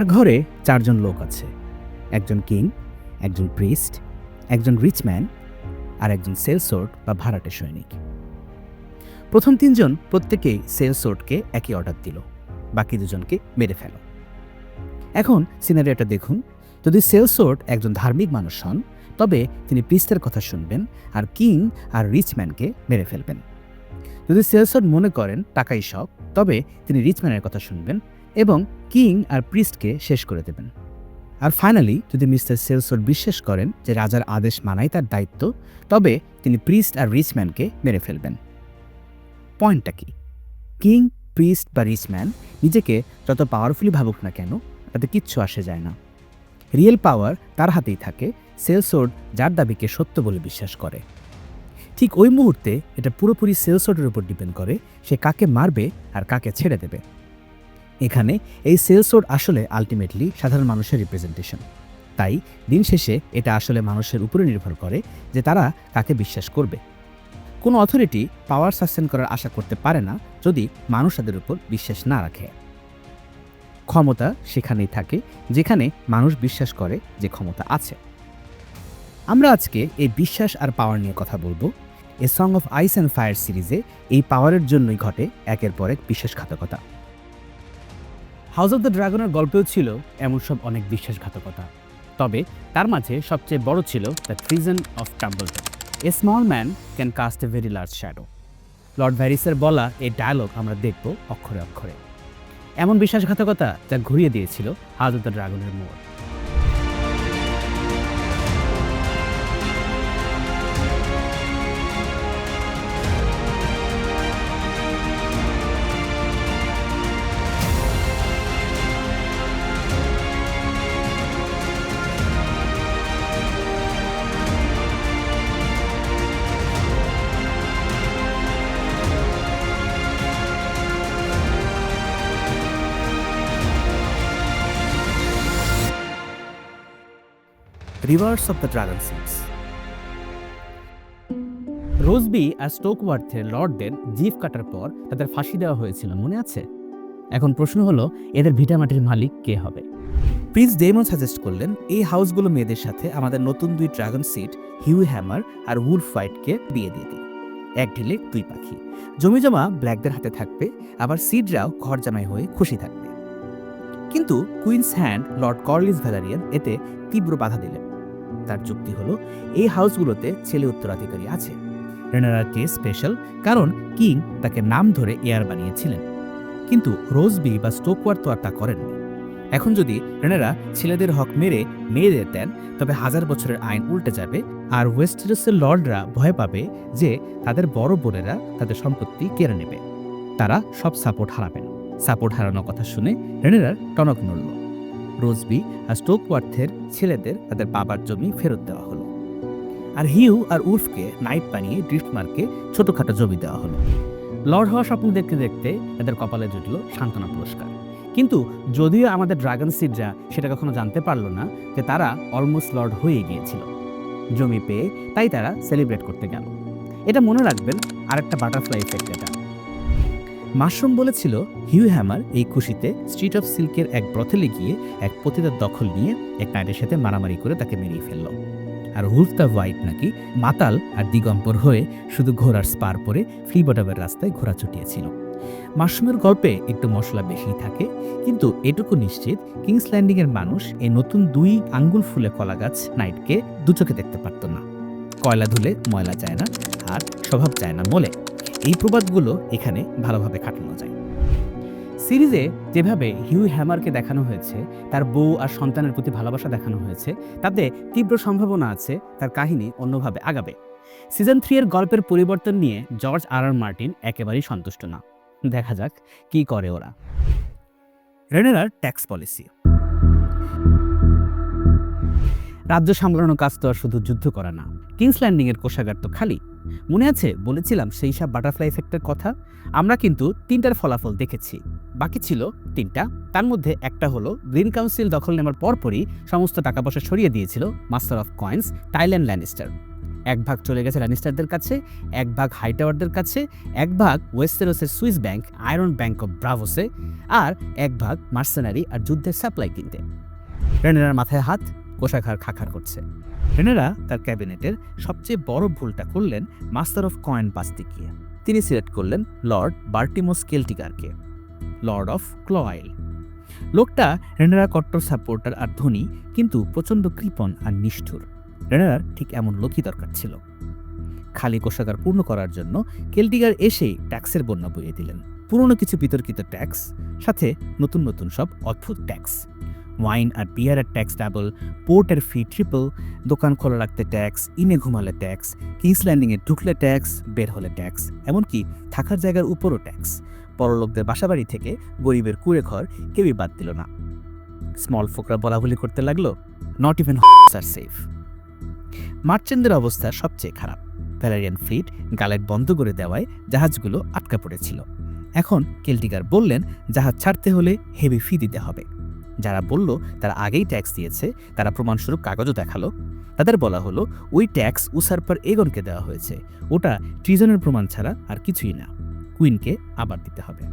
একটা ঘরে 4 জন লোক আছে। একজন কিং, একজন প্রিস্ট, একজন রিচ ম্যান আর একজন সেলসোর্ড বা ভাড়াটে সৈনিক। প্রথম 3 জন প্রত্যেকেই সেলসোর্ডকে একই অর্ডার দিল, বাকি 2 জনকে মেরে ফেলো। এখন সিনারিওটা দেখুন, যদি সেলসোর্ড একজন ধার্মিক মানুষ হন তবে তিনি প্রিস্টের কথা শুনবেন আর কিং আর রিচ ম্যানকে মেরে ফেলবেন। যদি সেলসোর্ড মনে করেন টাকাই সব, তবে তিনি রিচ ম্যানের কথা শুনবেন এবং কিং আর প্রিস্টকে শেষ করে দেবেন। আর ফাইনালি যদি মিস্টার সেলসোর্ড বিশ্বাস করেন যে রাজার আদেশ মানাই তার দায়িত্ব, তবে তিনি প্রিস্ট আর রিচ ম্যানকে মেরে ফেলবেন। পয়েন্টটা কি? কিং, প্রিস্ট বা রিচ ম্যান নিজেকে যত পাওয়ারফুলি ভাবুক না কেন, তাতে কিচ্ছু আসে যায় না। রিয়েল পাওয়ার তার হাতেই থাকে, সেলসোর্ড যার দাবিকে সত্য বলে বিশ্বাস করে। ঠিক ওই মুহূর্তে এটা পুরোপুরি সেলসোর্ডের উপর ডিপেন্ড করে সে কাকে মারবে আর কাকে ছেড়ে দেবে। এখানে এই সেলসোর্ড আসলে আলটিমেটলি সাধারণ মানুষের রিপ্রেজেন্টেশন। তাই দিন শেষে এটা আসলে মানুষের উপরে নির্ভর করে যে তারা কাকে বিশ্বাস করবে। কোনো অথরিটি পাওয়ার সাস্টেন করার আশা করতে পারে না যদি মানুষ তাদের উপর বিশ্বাস না রাখে। ক্ষমতা সেখানেই থাকে যেখানে মানুষ বিশ্বাস করে যে ক্ষমতা আছে। আমরা আজকে এই বিশ্বাস আর পাওয়ার নিয়ে কথা বলবো। A song of ice and fire সিরিজে এই পাওয়ারের জন্যই ঘটে একের পর এক বিশ্বাসঘাতকতা। হাউস অফ দ্য ড্রাগনের গল্পেও ছিল এমন সব অনেক বিশ্বাসঘাতকতা, তবে তার মাঝে সবচেয়ে বড় ছিল the treason of Tumbleton. A small man can cast a very large shadow. Lord ভ্যারিসের বলা এই ডায়ালগ আমরা দেখব অক্ষরে অক্ষরে। এমন বিশ্বাসঘাতকতা যা ঘুরিয়ে দিয়েছিল হাউস অফ দ্য ড্রাগনের মোড়। Rivers of the dragon seeds. Rosby আর স্টোকওয়ার্থের লর্ডদের জিভ কাটার পর তাদের ফাঁসি দেওয়া হয়েছিল, মনে আছে? এখন প্রশ্ন হলো, এদের ভিটামাটির মালিক কে হবে? প্রিন্স ডেমন সাজেস্ট করলেন এই হাউসগুলো মেয়েদের সাথে আমাদের নতুন 2 ড্রাগন সিড হিউ হ্যামার আর উলফ হোয়াইটকে বিয়ে দিয়ে দিই। এক ঢিলে 2 পাখি। জমিজমা ব্ল্যাকদের হাতে থাকবে, আবার সিডরাও ঘর জামাই হয়ে খুশি থাকবে। কিন্তু কুইন্স হ্যান্ড লর্ড কর্লিস ভ্যালারিয়ান এতে তীব্র বাধা দিলেন। তার যুক্তি হলো, এই হাউসগুলোতে ছেলে উত্তরাধিকারী আছে। রেনারার কেস স্পেশাল, কারণ কিং তাকে নাম ধরে এয়ার বানিয়েছিলেন। কিন্তু রোজবি বা স্টোকওয়ার্থ তো আর তা করেননি। এখন যদি রেনারা ছেলেদের হক মেরে মেয়েদের দেন, তবে 1000 বছরের আইন উল্টে যাবে আর ওয়েস্টেরসের লর্ডরা ভয় পাবে যে তাদের বড় বোনেরা তাদের সম্পত্তি কেড়ে নেবে। তারা সব সাপোর্ট হারাবেন। সাপোর্ট হারানোর কথা শুনে রেনারার টনক নড়ল। রোজবি আর স্টোকওয়ার্থের ছেলেদের তাদের বাবার জমি ফেরত দেওয়া হলো, আর হিউ আর উলফকে নাইট বানিয়ে ড্রিফটমার্কে ছোটখাটো জমি দেওয়া হলো। লর্ড হওয়ার স্বপ্ন দেখতে দেখতে এদের কপালে জুটল সান্ত্বনা পুরস্কার। কিন্তু যদিও আমাদের ড্রাগন সিডরা সেটা কখনো জানতে পারল না যে তারা অলমোস্ট লর্ড হয়ে গিয়েছিল। জমি পেয়ে তাই তারা সেলিব্রেট করতে গেল। এটা মনে রাখবেন, আরেকটা বাটারফ্লাই ইফেক্ট এটা। মাশরুম বলেছিল হিউ হ্যামার এই খুশিতে স্ট্রিট অফ সিল্কের এক ব্রথেলে গিয়ে এক পতিতার দখল নিয়ে এক নাইটের সাথে মারামারি করে তাকে মেরিয়ে ফেলল। আর উলফ দ্য হোয়াইট নাকি মাতাল আর দিগম্বর হয়ে শুধু ঘোড়ার স্পার পরে ফ্লিবটমের রাস্তায় ঘোড়া ছুটিয়েছিল। মাশরুমের গল্পে একটু মশলা বেশি থাকে, কিন্তু এটুকু নিশ্চিত কিংস ল্যান্ডিংয়ের মানুষ এই নতুন 2 আঙ্গুল ফুলে কলা গাছ নাইটকে দু চোখে দেখতে পারত না। কয়লা ধুলে ময়লা যায় না, আর স্বভাব যায় না মলে। এই প্রবাদগুলো এখানে ভালোভাবে খাটানো যায়। সিরিজে যেভাবে হিউ হ্যামারকে দেখানো হয়েছে, তার বউ আর সন্তানের প্রতি ভালোবাসা দেখানো হয়েছে, তাতে তীব্র সম্ভাবনা আছে তার কাহিনী অন্যভাবে আগাবে। সিজন 3 এর গল্পের পরিবর্তন নিয়ে জর্জ আর মার্টিন একেবারেই সন্তুষ্ট না। দেখা যাক কি করে ওরা। রেনেরার ট্যাক্স পলিসি। রাজ্য সামলানোর কাজ তো আর শুধু যুদ্ধ করা না। কিংস ল্যান্ডিংয়ের কোষাগার তো খালি। মনে আছে বলেছিলাম সেই সব বাটারফ্লাই ইফেক্টের কথা? আমরা কিন্তু 3টার ফলাফল দেখেছি, বাকি ছিল 3টা। তার মধ্যে একটা হলো গ্রিন কাউন্সিল দখল নেওয়ার পরপরই সমস্ত টাকা পয়সা সরিয়ে দিয়েছিল master of coins Thailand Lannister. এক ভাগ চলে গেছে ল্যানিস্টারদের কাছে, এক ভাগ হাইটাওয়ারদের কাছে, এক ভাগ ওয়েস্টেরোসের Swiss bank Iron Bank of ব্রাভোসে, আর এক ভাগ মার্সেনারি আর যুদ্ধের সাপ্লাই কিনতে। রেনেরার মাথায় হাত, কোষাঘার খাখার করছে। রেনেরা তার ক্যাবিনেটের সবচেয়ে বড় ভুলটা করলেন মাস্টার অফ কয়েন বাঁচতে গিয়ে। তিনি সিলেক্ট করলেন লর্ড বার্টিমোস কেল্টিকারকে, লর্ড অফ ক্লয়েল। লোকটা রেনেরা কট্টর সাপোর্টার আর ধনী, কিন্তু প্রচণ্ড কৃপণ আর নিষ্ঠুর। রেনেরার ঠিক এমন লোকই দরকার ছিল। খালি কোষাগার পূর্ণ করার জন্য কেল্টিকার এসেই ট্যাক্সের বন্যা বইয়ে দিলেন। পুরনো কিছু বিতর্কিত ট্যাক্স, সাথে নতুন নতুন সব অদ্ভুত ট্যাক্স। ওয়াইন আর বিয়ারের ট্যাক্স ডাবল, পোর্টের ফি ট্রিপল, দোকান খোলা রাখতে ট্যাক্স, ইনে ঘুমালে ট্যাক্স, কিংস ল্যান্ডিংয়ে ঢুকলে ট্যাক্স, বের হলে ট্যাক্স, এমনকি থাকার জায়গার উপরও ট্যাক্স। বড়লোকদের বাসাবাড়ি থেকে গরিবের কুঁড়ে ঘর কেউই বাদ দিল না। স্মল ফোকরা বলাবলি করতে লাগলো, নট ইভেন আর সেফ। মার্চেন্টদের অবস্থা সবচেয়ে খারাপ। ভ্যালেরিয়ান ফ্লিট গালেট বন্ধ করে দেওয়ায় জাহাজগুলো আটকা পড়েছিল। এখন কেল্টিকার বললেন জাহাজ ছাড়তে হলে হেভি ফি দিতে হবে। যারা বলল তারা আগেই ট্যাক্স দিয়েছে, তারা প্রমাণস্বরূপ কাগজও দেখালো। তাদের বলা হলো ওই ট্যাক্স উসারপার এগনকে দেওয়া হয়েছে, ওটা ট্রিজনের প্রমাণ ছাড়া আর কিছুই না, কুইনকে আবার দিতে হবে।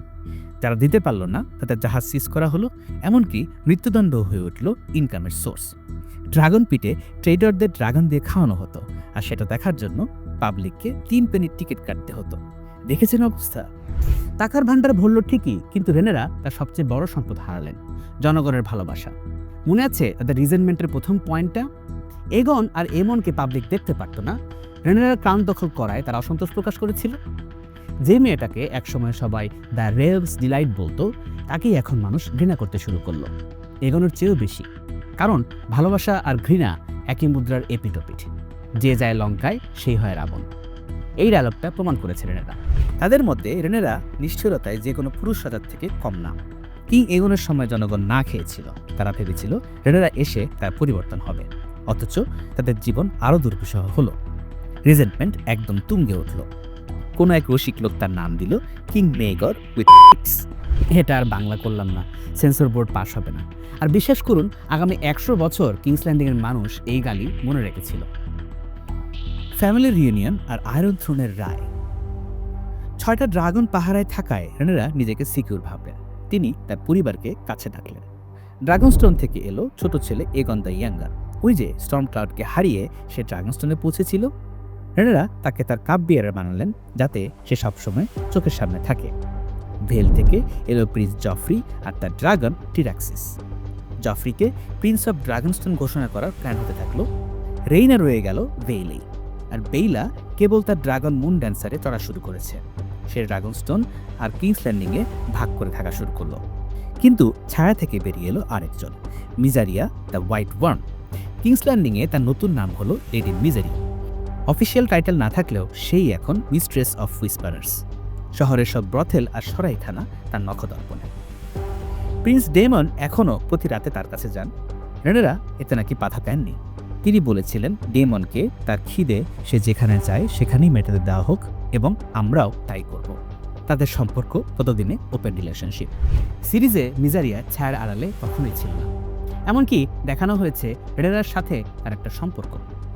যারা দিতে পারল না তাদের জাহাজ সিজ করা হলো, এমনকি মৃত্যুদণ্ড হয়ে উঠল ইনকামের সোর্স। ড্রাগন পিটে ট্রেডারদের ড্রাগন দিয়ে খাওয়ানো হতো, আর সেটা দেখার জন্য পাবলিককে 3 পেনির টিকিট কাটতে হতো। দেখেছেন অবস্থা? টাকার ভান্ডার ভরল ঠিকই, কিন্তু রেনেরা তার সবচেয়ে বড় সম্পদ হারালেন, জনগণের ভালোবাসা। মনে আছে তাদের রিজেন্টমেন্টের প্রথম পয়েন্টটা? এগন আর এমনকে পাবলিক দেখতে পারত না, রেনেরার ক্রাউন দখল করায় তারা অসন্তোষ প্রকাশ করেছিল। যে মেয়েটাকে একসময় সবাই দ্য রেলস ডিলাইট বলতো, তাকেই এখন মানুষ ঘৃণা করতে শুরু করলো, এগোনোর চেয়েও বেশি। কারণ ভালোবাসা আর ঘৃণা একই মুদ্রার এপিটোপিট, যে যায় লঙ্কায় সেই হয় রাবণ। এই ডায়লগটা প্রমাণ করেছে রেনেরা। তাদের মধ্যে রেনেরা নিষ্ঠুরতায় যে কোনো পুরুষ রাজার থেকে কম না। কিং এগোনের সময় জনগণ না খেয়েছিল, তারা ভেবেছিল রেনেরা এসে তার পরিবর্তন হবে, অথচ তাদের জীবন আরও দুর্বিষহ হলো। রিজেন্টমেন্ট একদম তুঙ্গে উঠল। কোনো এক রসিক লোক তার নাম দিল কিং মেগর উইথ পিক্স। এটা আর বাংলা করলাম না, সেন্সর বোর্ড পাস হবে না। আর বিশ্বাস করুন, আগামী 100 বছর কিংস ল্যান্ডিংয়ের মানুষ এই গালি মনে রেখেছিল। ফ্যামিলি রিউনিয়ন আর আয়রন থ্রোনের রায়। 6টা ড্রাগন পাহারায় থাকায় রেনেরা নিজেকে সিকিউর ভাবলেন। তিনি তার পরিবারকে কাছে ডাকলেন। ড্রাগনস্টোন থেকে এলো ছোট ছেলে এগন দ্য ইয়াঙ্গার। ওই যে স্টর্ম ক্লাউডকে হারিয়ে সে ড্রাগনস্টোনে পৌঁছেছিল। রেনেরা তাকে তার কাপ বিয়ারে বানালেন, যাতে সে সবসময় চোখের সামনে থাকে। ভেল থেকে এলো প্রিন্স জফ্রি আর তার ড্রাগন টিরাক্সিস। জফ্রিকে প্রিন্স অফ ড্রাগনস্টোন ঘোষণা করার প্ল্যান হতে থাকলো। রেইনা রয়ে গেল বেইলেই, আর বেইলা কেবল তার ড্রাগন মুন ড্যান্সারে চড়া শুরু করেছে। সে ড্রাগনস্টোন আর কিংস ল্যান্ডিংয়ে ভাগ করে থাকা শুরু করলো। কিন্তু ছায়া থেকে বেরিয়ে এলো আরেকজন, মিজারিয়া দ্য হোয়াইট ওয়ার্ম। কিংস ল্যান্ডিংয়ে তার নতুন নাম হলো লেডি মিজারি। অফিসিয়াল টাইটেল না থাকলেও সেই এখন মিস্ট্রেস অফ হুইসপারার্স। শহরের সব ব্রথেল আর সরাইখানা তার নখদর্পণে। প্রিন্স ডেমন এখনও প্রতি রাতে তার কাছে যান। রেনেরা এতে নাকি বাধা দেননি। তিনি বলেছিলেন ডেমনকে তার খিদে সে যেখানে চায় সেখানেই মেটাতে দেওয়া হোক, এবং আমরাও তাই করব। তাদের সম্পর্ক ততদিনে ওপেন রিলেশনশিপ। সিরিজে মিজারিয়া ছায়ার আড়ালে কখনোই ছিল না। এমনকি দেখানো হয়েছে রেনেরার সাথে তার একটা সম্পর্ক,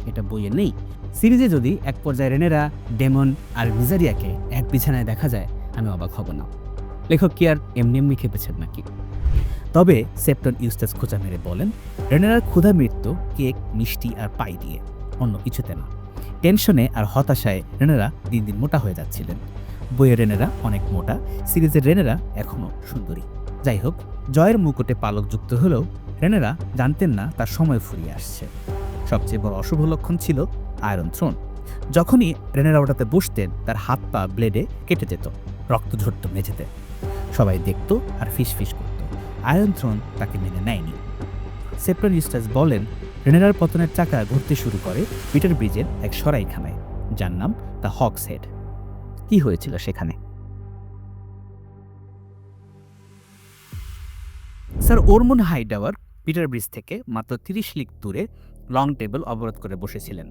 এটা বইয়ে নেই। সিরিজে যদি এক পর্যায়ে রেনেরা, ডেমন আর মিজারিয়াকে এক বিছানায় দেখা যায়, আমি অবাক হব না। লেখক কি আর এমনি এমনি খেপেছেন নাকি? তবে সেপ্টন ইউস্টাস খোঁচা মেরে বলেন, রেনেরার ক্ষুধা মৃত্যু কেক, মিষ্টি আর পাই দিয়ে, অন্য কিছুতে না। টেনশনে আর হতাশায় রেনেরা দিন দিন মোটা হয়ে যাচ্ছিলেন। বইয়ের রেনেরা অনেক মোটা, সিরিজের রেনেরা এখনও সুন্দরী। যাই হোক, জয়ের মুকুটে পালক যুক্ত হলেও রেনেরা জানতেন না তার সময় ফুরিয়ে আসছে। সবচেয়ে বড় অশুভ লক্ষণ ছিল আয়রন থ্রোন। যখনই রেনেরা ওটাতে বসতেন, তার হাত পা ব্লেডে কেটে যেত, রক্ত ঝরত মেঝেতে। সবাই দেখত আর ফিসফিস করত। আয়রন থ্রোন তাকে মেনে নেয়নি। সেপ্টন ইউস্টাস বলেন, রেনেরার পতনের চাকা ঘুরতে শুরু করে পিটার ব্রিজের এক সরাইখানায়, যার নাম দ্য হকস হেড। কি হয়েছিল সেখানে? স্যার ওরমুন হাইটাওয়ার পিটার ব্রিজ থেকে মাত্র 30 লিগ দূরে লং টেবল অবরোধ করে বসেছিলেন।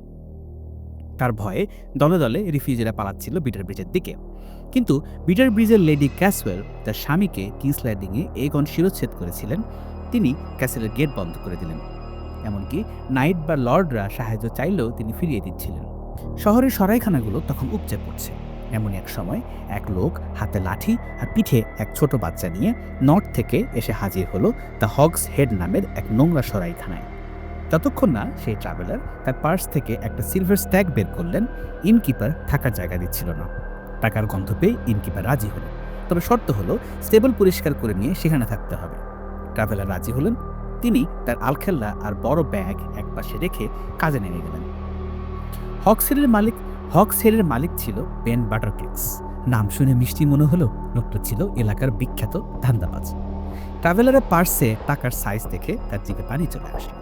তার ভয়ে দলে দলে রিফিউজিরা পালাচ্ছিল পিটার ব্রিজের দিকে। কিন্তু পিটার ব্রিজের লেডি ক্যাসওয়েল তার স্বামীকে কিংস ল্যান্ডিংয়ে এগন শিরচ্ছেদ করেছিলেন। তিনি ক্যাসেলের গেট বন্ধ করে দিলেন। এমনকি নাইট বা লর্ডরা সাহায্য চাইলেও তিনি ফিরিয়ে দিচ্ছিলেন। শহরের সরাইখানাগুলো তখন উপচে পড়ছে। এমন এক সময় এক লোক হাতে লাঠি আর পিঠে এক ছোট বাচ্চা নিয়ে নর্থ থেকে এসে হাজির হলো দ্য হগস হেড নামের এক নোংরা সরাইখানায়। ততক্ষণ না সেই ট্রাভেলার তার পার্স থেকে একটা সিলভার স্ট্যাক বের করলেন। ইনকিপার থাকার জায়গা দিচ্ছিল না। টাকার গন্ধ পেয়ে ইনকিপার রাজি হলো, তবে শর্ত হলো স্টেবল পরিষ্কার করে নিয়ে সেখানে থাকতে হবে। ট্রাভেলার রাজি হলেন। তিনি তার আলখেল্লা আর বড় ব্যাগ একপাশে রেখে কাজে নেমে গেলেন। হগসহেডের মালিক ছিল বেন বাটারক্লিক্স। নাম শুনে মিষ্টি মনে হলো লোকটা ছিল এলাকার বিখ্যাত ধান্দাবাজ। ট্রাভেলারের পার্সে টাকার সাইজ দেখে তার জিভে পানি চলে আসলো।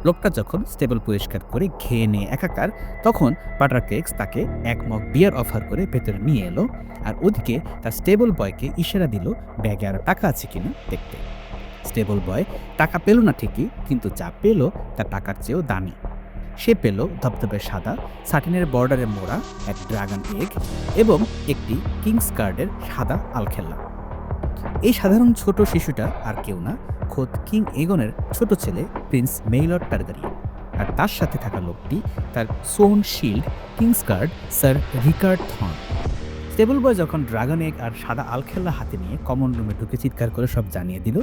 লোকটা যখন স্টেবল পরিষ্কার করে খেয়ে নিয়ে একাকার, তখন বাটারক্লিক্স তাকে এক মগ বিয়ার অফার করে ভেতরে নিয়ে এলো, আর ওদিকে তার স্টেবল বয়কে ইশারা দিল ব্যাগে আর টাকা আছে কিনা দেখতে। স্টেবল বয় টাকা পেল না ঠিকই, কিন্তু যা পেল তা টাকার চেয়েও দামি। সে পেল ধবধবে সাদা সাটিনের বর্ডারে মোড়া এক ড্রাগন এগ এবং একটি কিংস কার্ডের সাদা আলখেল্লা। এই সাধারণ ছোট শিশুটা আর কেউ না, খোদ কিং এগনের ছোট ছেলে প্রিন্স মেইলর টারগারিয়ান। আর তার সাথে থাকা লোকটি তার sworn shield Kingsguard sir Rickard Thorne. Stable boy যখন ড্রাগন এগ আর সাদা আলখেল্লা হাতে নিয়ে কমন রুমে ঢুকে চিৎকার করে সব জানিয়ে দিল,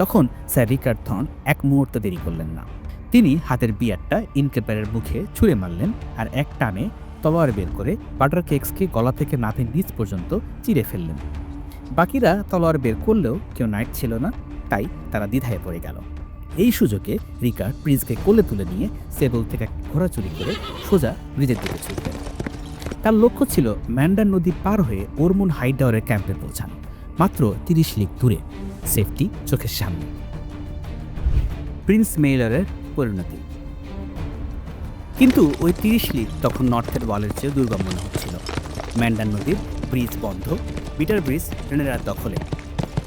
তখন স্যার রিকার্ড থর্ন এক মুহূর্ত দেরি করলেন না। তিনি হাতের বিয়ারটা ইনকিপারের মুখে ছুঁড়ে মারলেন আর এক টানে তলোয়ার বের করে বাটারক্লিক্সকে গলা থেকে নাভির নিচ পর্যন্ত চিরে ফেললেন। বাকিরা তলোয়ার বের করলেও কেউ নাইট ছিল না, তাই তারা দ্বিধায় পড়ে গেল। এই সুযোগে রিকার্ড প্রিন্সকে কোলে তুলে নিয়ে স্টেবল থেকে ঘোড়া চুরি করে সোজা ব্রিজের দিকে ছুটলেন। তার লক্ষ্য ছিল ম্যান্ডার নদী পার হয়ে ওরমুন হাইডাওয়ারের ক্যাম্পে পৌঁছানো, মাত্র 30 লিগ দূরে, সেফটি চোখের সামনে। প্রিন্স মেইলরের পরিণতি কিন্তু ওই 30 লিগ তখন নর্থের ওয়ালের চেয়ে দুর্গম মনে হচ্ছিল। ম্যান্ডার নদীর ব্রিজ বন্ধ, বিটার ব্রিজ রেনেরার দখলে।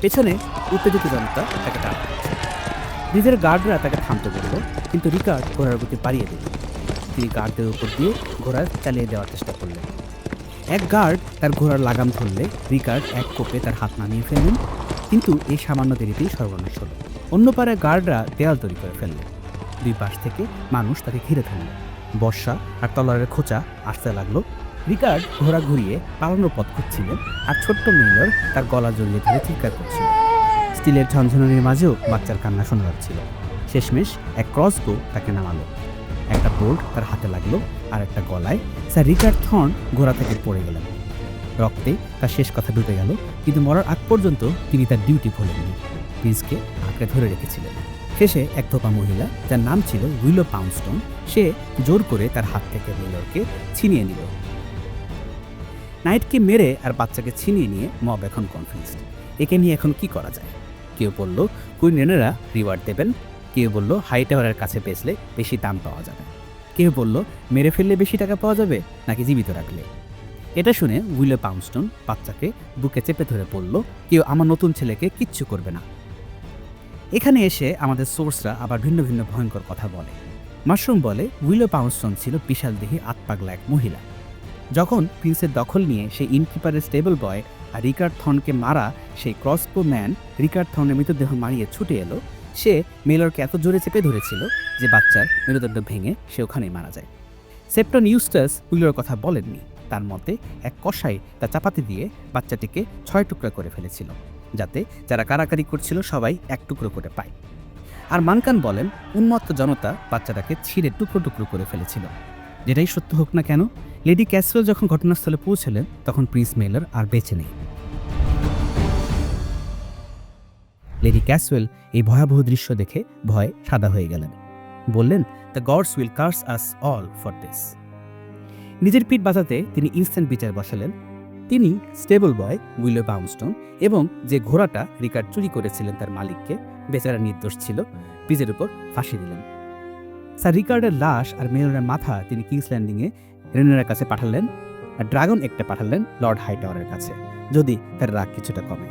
পেছনে উত্তেজিত জনতা তাকে টানা হচ্ছে। ব্রিজের গার্ডরা তাকে থামতে বলল, কিন্তু রিকার্ড ঘোড়ার গতি বাড়িয়ে দিল। তিনি গার্ডদের উপর দিয়ে ঘোড়া চালিয়ে দেওয়ার চেষ্টা করলেন। এক গার্ড তার ঘোড়ার লাগাম ধরলে রিকার্ড এক কোপে তার হাত নামিয়ে ফেললেন, কিন্তু এই সামান্য দেরিতেই সর্বনাশ হল। অন্য পাড়ায় গার্ডরা দেয়াল তৈরি করে ফেললেন। দুই পাশ থেকে মানুষ তাকে ঘিরে ধরল। বর্ষা আর তলোয়ারের খোঁচা আসতে লাগলো। রিকার্ড ঘোড়া ঘুরিয়ে পালানোর পথ খুঁজছিলেন, আর ছোট্ট মেইলর তার গলা জড়িয়ে ধরে চিৎকার করছিল। স্টিলের ঝনঝনানির মাঝেও বাচ্চার কান্না শোনা যাচ্ছিল। শেষমেশ এক ক্রসবো তাকে নামালো। একটা বোল্ট তার হাতে লাগলো আর একটা গলায়। স্যার রিকার্ড থর্ন ঘোড়া থেকে পড়ে গেলেন। রক্তে তার শেষ কথা ডুবে গেল, কিন্তু মরার আগ পর্যন্ত তিনি তার ডিউটি ভোলেননি। প্রিন্সকে আঁকড়ে ধরে রেখেছিলেন। শেষে এক ধোপা মহিলা, যার নাম ছিল উইলো পাউন্ডস্টোন, সে জোর করে তার হাত থেকে মেইলরকে ছিনিয়ে নিল। নাইটকে মেরে আর বাচ্চাকে ছিনিয়ে নিয়ে মব এখন কনফিউজড। একে নিয়ে এখন কি করা যায়? কেউ বলল কুইন রেনেরা রিওয়ার্ড দেবেন, কেউ বলল হাই টাওয়ারের কাছে বেচলে বেশি দাম পাওয়া যাবে, কেউ বলল মেরে ফেললে বেশি টাকা পাওয়া যাবে নাকি জীবিত রাখলে। এটা শুনে উইলো পাউন্ডস্টোন বাচ্চাকে বুকে চেপে ধরে বলল, কেউ আমার নতুন ছেলেকে কিচ্ছু করবে না। এখানে এসে আমাদের সোর্সরা আবার ভিন্ন ভিন্ন ভয়ঙ্কর কথা বলে। মাশরুম বলে উইলো পাউন্ডস্টোন ছিল বিশালদেহী আতপাগলা এক মহিলা। যখন প্রিন্সের দখল নিয়ে সেই ইনকিপারের স্টেবল বয় আর রিকার্ড থর্নকে মারা সেই ক্রসবো ম্যান রিকার্ড থর্নের মৃতদেহ মারিয়ে ছুটে এলো, সে মেইলরকে এত জোরে চেপে ধরেছিল যে বাচ্চার মেরুদণ্ড ভেঙে সে ওখানেই মারা যায়। সেপ্টন ইউস্টাস উইলোর কথা বলেননি। তার মতে এক কসাই তা চাপাতি দিয়ে বাচ্চাটিকে 6 টুকরা করে ফেলেছিল, যাতে যারা কারাকারি করছিল সবাই এক টুকরো করে পায়। আর মানকান বলেন উন্মত্ত জনতা বাচ্চাটাকে ছিঁড়ে টুকরো টুকরো করে ফেলেছিল। যেটাই সত্য হোক না কেন, লেডি ক্যাসওয়েল যখন ঘটনাস্থলে পৌঁছলেন তখন প্রিন্স মেইলর আর বেঁচে নেই। লেডি ক্যাসওয়েল এই ভয়াবহ দৃশ্য দেখে ভয়ে সাদা হয়ে গেলেন। বললেন, the gods will curse us all for this. নিজের পিঠ বাঁচাতে তিনি ইনস্ট্যান্ট বিচার বসালেন। তিনি স্টেবল বয় উইলো পাউন্ডস্টোন এবং যে ঘোড়াটা রিকার্ড চুরি করেছিলেন তার মালিককে, বেচারা নির্দোষ ছিল, ব্রিজের উপর ফাঁসি দিলেন। স্যার রিকার্ডের লাশ আর মেইলরের মাথা তিনি কিংস ল্যান্ডিংয়ে রেনেরার কাছে পাঠালেন, আর ড্রাগন একটা পাঠালেন লর্ড হাইটাওয়ারের কাছে, যদি তার রাগ কিছুটা কমে।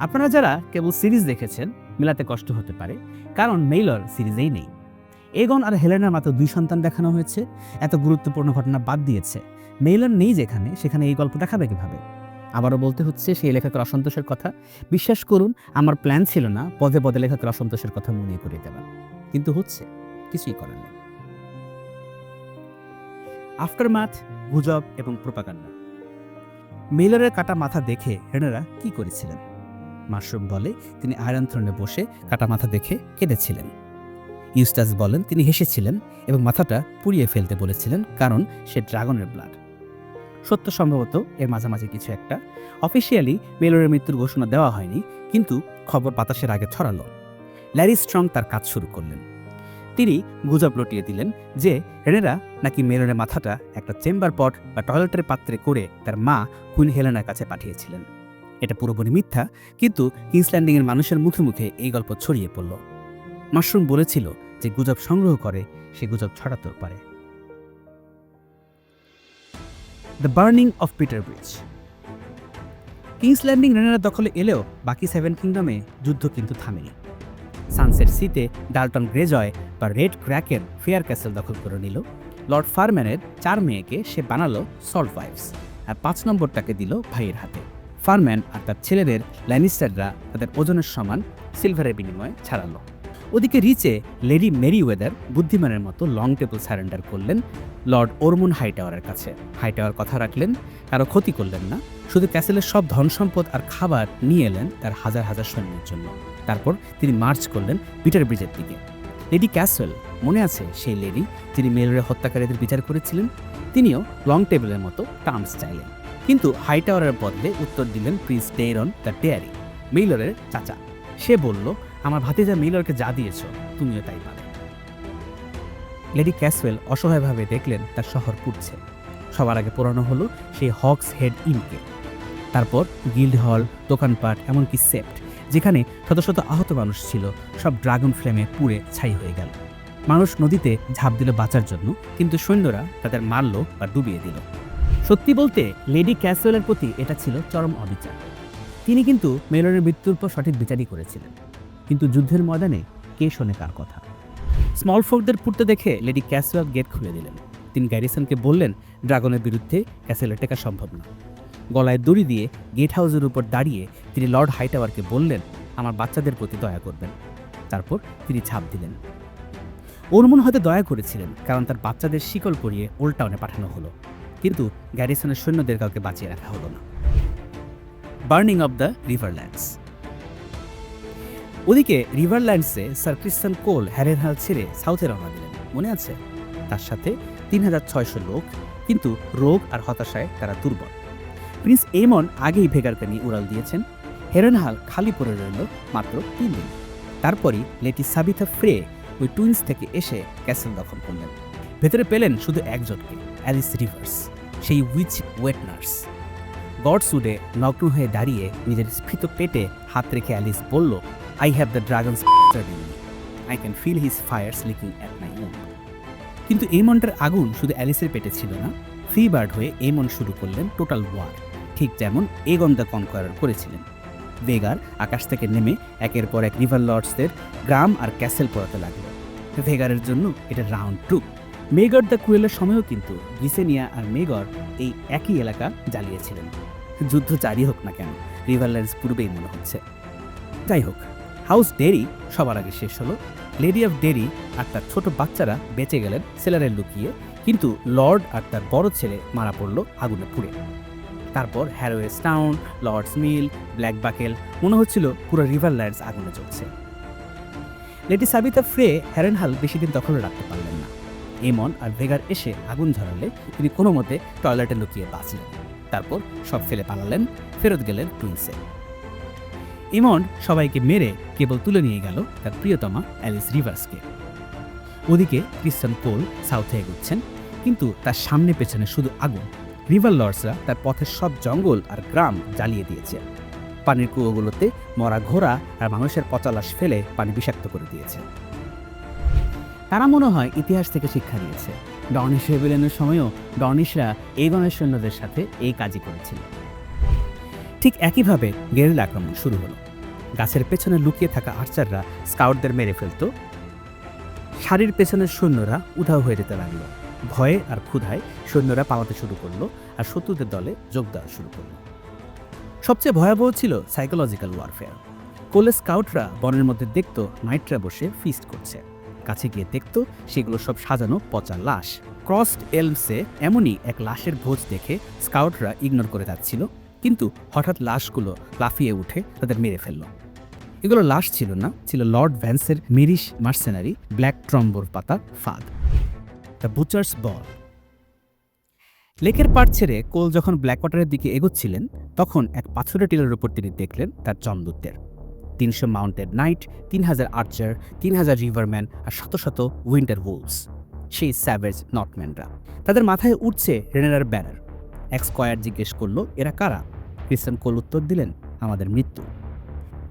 আপনারা যারা কেবল সিরিজ দেখেছেন মেলাতে কষ্ট হতে পারে, কারণ মেইলর সিরিজেই নেই। এগন আর হেলেনার মাত্র 2 সন্তান দেখানো হয়েছে। এত গুরুত্বপূর্ণ ঘটনা বাদ দিয়েছে। মেইলর নেই যেখানে, সেখানে এই গল্প দেখাবে কিভাবে? আবারও বলতে হচ্ছে সেই লেখকের অসন্তোষের কথা। বিশ্বাস করুন, আমার প্ল্যান ছিল না পদে পদে লেখকের অসন্তোষের কথা মনে করিয়ে দেওয়া, কিন্তু হচ্ছে, কিছুই করার নেই। আফটারম্যাথ, গুজব এবং প্রোপাগান্ডা। মিলারের কাটা মাথা দেখে হেরেরা কি করেছিলেন? মাশরুম বলে তিনি আয়রন থ্রোনে বসে কাটা মাথা দেখে কেঁদেছিলেন। ইউস্টাস বলেন তিনি হেসেছিলেন এবং মাথাটা পুড়িয়ে ফেলতে বলেছিলেন কারণ সে ড্রাগনের ব্লাড। সত্য সম্ভবত এর মাঝামাঝি কিছু একটা। অফিসিয়ালি মেলরের মৃত্যুর ঘোষণা দেওয়া হয়নি, কিন্তু খবর বাতাসের আগে ছড়ালো। ল্যারি স্ট্রং তার কাজ শুরু করলেন। তিনি গুজব রটিয়ে দিলেন যে হেনেরা নাকি মেলরের মাথাটা একটা চেম্বার পট বা টয়লেটের পাত্রে করে তার মা কুইন হেলেনার কাছে পাঠিয়েছিলেন। এটা পুরোপুরি মিথ্যা, কিন্তু কিংস ল্যান্ডিংয়ের মানুষের মুখে মুখে এই গল্প ছড়িয়ে পড়ল। মাশরুম বলেছিল যে গুজব সংগ্রহ করে সে গুজব ছড়াতেও পারে। The burning of Bitterbridge. King's Landing Rhaenyra দখলে এলেও বাকি 7 কিংডমে যুদ্ধ কিন্তু থামেনি। সানসেট সিতে ডাল্টন গ্রেজয় বা রেড ক্র্যাকের ফেয়ার ক্যাসেল দখল করে নিল। লর্ড ফারম্যানের 4 মেয়েকে সে বানালো সল্ট ওয়াইফস, আর 5 নম্বরটাকে দিল ভাইয়ের হাতে। ফারম্যান আর তার ছেলেদের ল্যানিস্টাররা তাদের ওজনের সমান সিলভারের বিনিময়ে ছাড়ালো। ওদিকে রিচে লেডি মেরিওয়েদার বুদ্ধিমানের মতো লং টেবল সারেন্ডার করলেন লর্ড ওরমুন হাইটাওয়ারের কাছে। হাইটাওয়ার কথা রাখলেন, কারো ক্ষতি করলেন না, শুধু ক্যাসেলের সব ধন সম্পদ আর খাবার নিয়ে এলেন তার হাজার হাজার সৈন্যের জন্য। তারপর তিনি মার্চ করলেন পিটার ব্রিজের দিকে। লেডি ক্যাসেল, মনে আছে সেই লেডি যিনি মেলরের হত্যাকারীদের বিচার করেছিলেন? তিনিও লং টেবলের মতো টার্মস চাইলেন, কিন্তু হাইটাওয়ারের বদলে উত্তর দিলেন প্রিন্স ডেইরন দ্য ডেয়ারি, মেইলরের চাচা। সে বলল, আমার ভাতিজা মেইলরকে যা দিয়েছ তুমিও তাই পাবে। লেডি ক্যাসওয়েল অসহায়ভাবে দেখলেন তার শহর পুড়ছে। সবার আগে পোড়ানো হলো সেই হকস হেড ইনকে, তারপর গিল্ড হল, দোকানপাট, এমনকি সেপ্ট, যেখানে শত শত আহত মানুষ ছিল, সব ড্রাগন ফ্লেমে পুড়ে ছাই হয়ে গেল। মানুষ নদীতে ঝাঁপ দিল বাঁচার জন্য, কিন্তু সৈন্যরা তাদের মারল বা ডুবিয়ে দিল। সত্যি বলতে লেডি ক্যাসওয়েলের প্রতি এটা ছিল চরম অবিচার। তিনি কিন্তু মেলরের মৃত্যুর পর সঠিক বিচারই করেছিলেন, কিন্তু যুদ্ধের ময়দানে কে শোনে কার কথা? স্মল ফোর্কদের পুড়তে দেখে লেডি ক্যাসওয়েল গেট খুলে দিলেন। তিনি গ্যারিসনকে বললেন ড্রাগনের বিরুদ্ধে ক্যাসেলে টেকা সম্ভব না। গলায় দড়ি দিয়ে গেট হাউসের উপর দাঁড়িয়ে তিনি লর্ড হাইটাওয়ারকে বললেন, আমার বাচ্চাদের প্রতি দয়া করবেন। তারপর তিনি ছাপ দিলেন। ওরমুন হয়তো দয়া করেছিলেন, কারণ তার বাচ্চাদের শিকল পরিয়ে ওল্ড টাউনে পাঠানো হলো, কিন্তু গ্যারিসনের সৈন্যদের কাউকে বাঁচিয়ে রাখা হলো না। Burning of the Riverlands. ওদিকে রিভারল্যান্ডসে স্যার ক্রিস্টান কোল হ্যারেনহাল ছেড়ে সাউথে রওনা দিলেন, মনে আছে? তার সাথে 3600 লোক, কিন্তু রোগ আর হতাশায় তারা দুর্বল। প্রিন্স এইমন আগেই ভেগারকে নিয়ে উড়াল দিয়েছেন। হ্যারেনহাল খালি পড়ে রইল মাত্র 3 দিন। তারপরই লেডি সাবিথা ফ্রে ওই টুইন্স থেকে এসে ক্যাসেল দখল করলেন। ভেতরে পেলেন শুধু একজনকে, অ্যালিস রিভার্স, সেই উইচ ওয়েট নার্স। গডসউডে নগ্ন হয়ে দাঁড়িয়ে নিজের স্ফীত পেটে হাত রেখে অ্যালিস বলল, I have the dragon's in me. I can feel his fires leaking at my womb. কিন্তু এইমন্টের আগুন শুধু অ্যালিসের পেটে ছিল না। ফ্রি বার্ড হয়ে এইমন শুরু করলেন টোটাল ওয়ার, ঠিক যেমন এগন দ্য কনকোয়ারার করেছিলেন। ভেগার আকাশ থেকে নেমে একের পর এক রিভার লর্ডসদের গ্রাম আর ক্যাসেল পড়াতে লাগলো। ভেগারের জন্য এটা রাউন্ড 2। মেগর দ্য ক্রুয়েলের সময়ও কিন্তু গিসেনিয়া আর মেগর এই একই এলাকা জ্বালিয়েছিলেন। যুদ্ধ জারি হোক না কেন, রিভারল্যান্ডস পূর্বেই মনে হচ্ছে। যাই হোক, হাউস ডেরি সবার আগে শেষ হলো। লেডি অফ ডেরি আর তার ছোট বাচ্চারা বেঁচে গেলেন সেলারে লুকিয়ে, কিন্তু লর্ড আর তার বড় ছেলে মারা পড়ল আগুনে পুড়ে। তারপর হ্যারোয়েস টাউন, লর্ডস মিল, ব্ল্যাক বাকেল, মনে হচ্ছিল পুরো রিভারল্যান্ডস আগুনে জ্বলছে। লেডি সাবিতা ফ্রে হ্যারেনহাল বেশি দিন দখলে রাখতে পারলেন না। এমন আর ভেগার এসে আগুন ধরালে তিনি কোনো মতে টয়লেটে লুকিয়ে বাঁচলেন। তারপর সব ফেলে পালালেন, ফেরত গেলেন টুইন্সে। এমন সবাইকে মেরে কেবল তুলে নিয়ে গেল তার প্রিয়তমা অ্যালিস রিভার্সকে। ওদিকে ক্রিস্টান কোল সাউথে এগোচ্ছেন, কিন্তু তার সামনে পেছনে শুধু আগুন। রিভার লর্ডসরা তার পথের সব জঙ্গল আর গ্রাম জ্বালিয়ে দিয়েছে। পানির কুয়োগুলোতে মরা ঘোড়া আর মানুষের পচা লাশ ফেলে পানি বিষাক্ত করে দিয়েছে। তারা মনে হয় ইতিহাস থেকে শিক্ষা নিয়েছে। ডর্নিশ রেবেলিয়নের সময়ও ডর্নিশরা এগনের সৈন্যদের সাথে এই কাজই করেছিল। ঠিক একইভাবে গেরিলা আক্রমণ শুরু হলো। গাছের পেছনে লুকিয়ে থাকা আর্চাররা স্কাউটদের মেরে ফেলত। শাড়ির পেছনের সৈন্যরা উধাও হয়ে যেতে লাগলো। ভয়ে আর ক্ষুধায় সৈন্যরা পালাতে শুরু করলো আর শত্রুদের দলে যোগ দেওয়া শুরু করলো। সবচেয়ে ভয়াবহ ছিল সাইকোলজিক্যাল ওয়ারফেয়ার। কোলের স্কাউটরা বনের মধ্যে দেখত নাইটরা বসে ফিস্ট করছে। কাছে গিয়ে দেখত সেগুলো সব সাজানো পচা লাশ। ক্রসড এলমসে এমনই এক লাশের ভোজ দেখে স্কাউটরা ইগনোর করে যাচ্ছিল, কিন্তু হঠাৎ লাশগুলো লাফিয়ে উঠে তাদের মেরে ফেলল। এগুলো লাশ ছিল না, ছিল লর্ড ভ্যান্সের মিরিশ মার্সেনারি ব্ল্যাক ট্রম্বোর পাতা ফাঁদ। দ্য বুচার্স বল। লেকের পাড় ছেড়ে কোল যখন ব্ল্যাকওয়াটারের দিকে এগোচ্ছিলেন, তখন এক পাথরের টিলার উপর তিনি দেখলেন তার জমদূতদের। 300 মাউন্টেড নাইট, 3000 আর্চার, 3000 রিভারম্যান আর শত শত উইন্টার উলভস, সেই স্যাভেজ নর্থম্যানরা। তাদের মাথায় উঠছে রেনেরার ব্যানার। এক স্কয়ার জিজ্ঞেস করল, এরা কারা? ক্রিস্টান কোল উত্তর দিলেন, আমাদের মৃত্যু।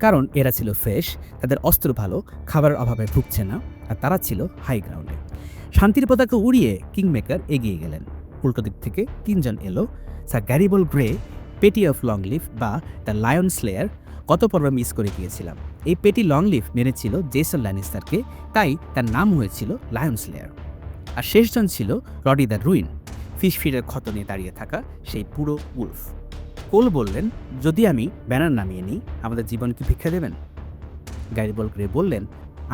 কারণ এরা ছিল ফ্রেশ, তাদের অস্ত্র ভালো, খাবারের অভাবে ভুগছে না, আর তারা ছিল হাই গ্রাউন্ডে। শান্তির পতাকা উড়িয়ে কিংমেকার এগিয়ে গেলেন। উল্টো দিক থেকে 3 জন এলো, স্যার গ্যারিবল গ্রে, পেটি অফ লংলিফ বা দ্য লায়ন স্লেয়ার। গত পর্ব মিস করে গিয়েছিলাম। এই পেটি লংলিফ মেরেছিল জেসন ল্যানিস্টারকে, তাই তার নাম হয়েছিল লায়ন স্লেয়ার। আর শেষজন ছিল রডি দ্য রুইন, ফিশফিরের ক্ষত নিয়ে দাঁড়িয়ে থাকা সেই পুরো উলফ। কোল বললেন, যদি আমি ব্যানার নামিয়ে নিই, আমাদের জীবন কি ভিক্ষা দেবেন? গ্যারিবল গ্রে বললেন,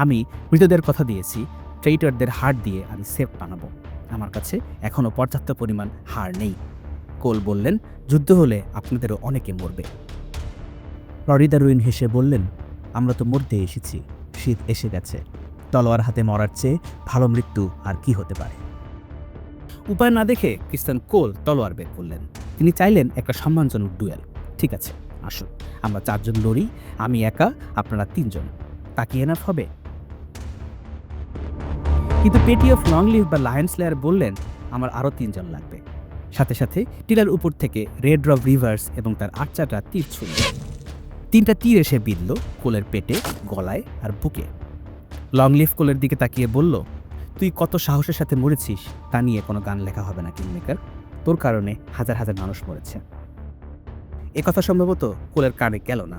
আমি মৃতদের কথা দিয়েছি, ট্রেইটরদের হাড় দিয়ে আমি সেফ বানাবো। আমার কাছে এখনও পর্যাপ্ত পরিমাণ হাড় নেই। কোল বললেন, যুদ্ধ হলে আপনাদেরও অনেকে মরবে। রডি দ্য রুইন হেসে বললেন, আমরা তো মরতে এসেছি, শীত এসে গেছে, তলোয়ার হাতে মরার চেয়ে ভালো মৃত্যু আর কি হতে পারে। উপায় না দেখে ক্রিস্টান কোল তলোয়ার বের করলেন। তিনি চাইলেন একটা সম্মানজনক ডুয়েল। ঠিক আছে, আসুন, আমরা 4 জন লড়ি, আমি একা, আপনারা 3 জন। তা কি এনাফ হবে? কিন্তু পেটি অফ লংলিভ বা লায়ন স্লেয়ার বললেন, আমার আরও 3 জন লাগবে। সাথে সাথে টিলার উপর থেকে রেড রব রিভার্স এবং তার আর্চাররা তীর ছুঁড়ল। 3টা তীর এসে বিঁধল কোলের পেটে, গলায় আর বুকে। লংলিভ কোলের দিকে তাকিয়ে বলল, তুই কত সাহসের সাথে মরেছিস তা নিয়ে কোনো গান লেখা হবে না কিংমেকার। তোর কারণে হাজার হাজার মানুষ মরেছে। এ কথা সম্ভবত কোলের কানে গেল না।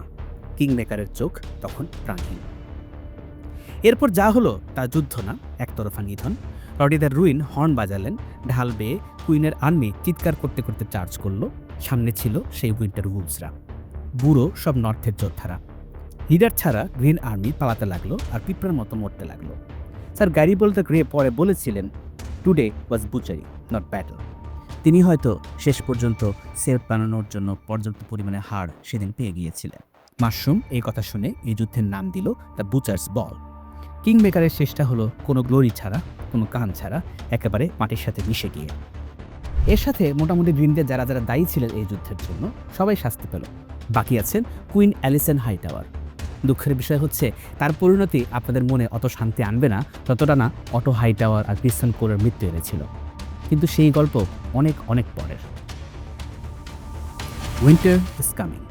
কিংমেকারের চোখ তখন প্রাণহীন। এরপর যা হলো তা যুদ্ধ না, একতরফা নিধন। রডি দ্য রুইন হর্ন বাজালেন, ঢাল বেয়ে কুইনের আর্মি চিৎকার করতে করতে চার্জ করল। সামনে ছিল সেই উইন্টার উলভসরা, বুড়ো সব নর্থের যোদ্ধারা। লিডার ছাড়া গ্রিন আর্মি পালাতে লাগলো আর পিঁপড়ার মতো মরতে লাগলো। স্যার গ্যারিবল দ্য গ্রে পরে বলেছিলেন, টুডে ওয়াজ বুচারি, নট ব্যাটল। তিনি হয়তো শেষ পর্যন্ত সেফ বানানোর জন্য পর্যাপ্ত পরিমাণে হাড় সেদিন পেয়ে গিয়েছিলেন। মাশরুম এই কথা শুনে এই যুদ্ধের নাম দিল দ্য বুচার্স বল। কিংমেকারের শেষটা হলো কোনো গ্লোরি ছাড়া, কোনো কান ছাড়া, একেবারে মাটির সাথে মিশে গিয়ে। এর সাথে মোটামুটি গ্রিনদের যারা যারা দায়ী ছিলেন এই যুদ্ধের জন্য সবাই শাস্তি পেল। বাকি আছেন কুইন অ্যালিসন হাইটাওয়ার। দুঃখের বিষয় হচ্ছে তার পরিণতি আপনাদের মনে অত শান্তি আনবে না যতটা না অটো হাইটাওয়ার আর ক্রিস্টান কোলের মৃত্যু এনেছিল। কিন্তু সেই গল্প অনেক অনেক পরের। Winter is coming.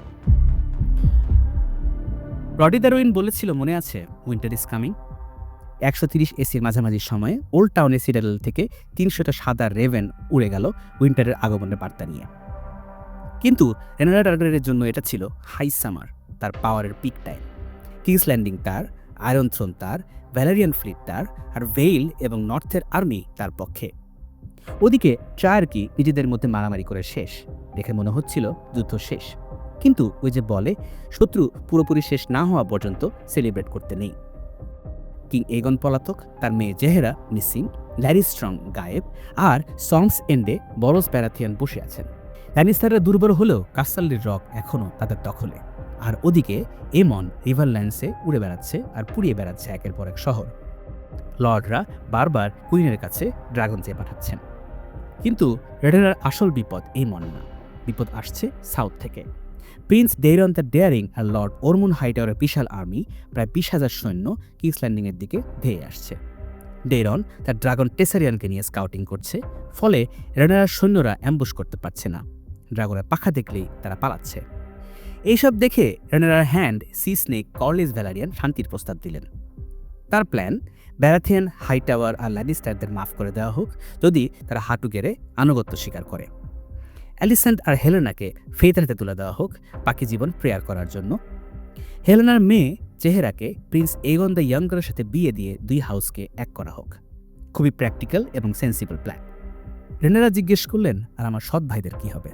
রডি the ruin বলেছিল, মনে আছে, উইন্টার ইজ কামিং। 130 এসির মাঝামাঝি সময়ে ওল্ড টাউনের সিডারেল থেকে 300টা সাদা রেভেন উড়ে গেল উইন্টারের আগমনের বার্তা নিয়ে। কিন্তু রেনেরা টার্গারের জন্য এটা ছিল হাই সামার, তার পাওয়ারের পিক টাইম। কিংস ল্যান্ডিং তার, আয়রন থ্রোন তার, ভ্যালেরিয়ান ফ্লিট তার, আর ভেইল এবং নর্থের আর্মি তার পক্ষে। ওদিকে ট্রায়ার্কি নিজেদের মধ্যে মারামারি করে শেষ। দেখে মনে হচ্ছিল যুদ্ধ শেষ, কিন্তু ওই যে বলে, শত্রু পুরোপুরি শেষ না হওয়া পর্যন্ত সেলিব্রেট করতে নেই। কিং এগন পলাতক, তার মেয়ে জেহেরা মিসিং, ল্যারি স্ট্রং গায়েব, আর সংস এন্ডে বরস ব্যারাথিয়ান বসে আছেন। ল্যানিস্টাররা দুর্বল হলেও কাস্টাললির রক এখনও তাদের দখলে। আর ওদিকে এমন রিভারল্যান্ডসে উড়ে বেড়াচ্ছে আর পুড়িয়ে বেড়াচ্ছে একের পর এক শহর। লর্ডরা বারবার কুইনের কাছে ড্রাগন চেয়ে পাঠাচ্ছেন। কিন্তু রেডেনার আসল বিপদ এমন না, বিপদ আসছে সাউথ থেকে। প্রিন্স ডেইরন দ্য ডেয়ারিং আর লর্ড ওরমুন হাইটাওয়ারের বিশাল আর্মি, প্রায় 20,000 সৈন্য কিংস ল্যান্ডিংয়ের দিকে ধেয়ে আসছে। ডেইরন তার ড্রাগন টেসারিয়ানকে নিয়ে স্কাউটিং করছে, ফলে রেডেনার সৈন্যরা অ্যাম্বুশ করতে পারছে না। ড্রাগনের পাখা দেখলেই তারা পালাচ্ছে। এইসব দেখে রেনেরার হ্যান্ড সি স্নেক কর্লিস ভ্যালারিয়ান শান্তির প্রস্তাব দিলেন। তার প্ল্যান, ব্যারাথিয়ান, হাইটাওয়ার আর ল্যানিস্টারদের মাফ করে দেওয়া হোক যদি তারা হাঁটু গেড়ে আনুগত্য স্বীকার করে। অ্যালিসেন্ট আর হেলেনাকে ফেইথের হাতে তুলে দেওয়া হোক বাকি জীবন প্রেয়ার করার জন্য। হেলেনার মেয়ে চেহারাকে প্রিন্স এগন দ্য ইয়ঙ্গারের সাথে বিয়ে দিয়ে 2 হাউসকে এক করা হোক। খুবই প্র্যাকটিক্যাল এবং সেন্সিবল প্ল্যান। রেনেরা জিজ্ঞেস করলেন, আর আমার সৎ ভাইদের কী হবে?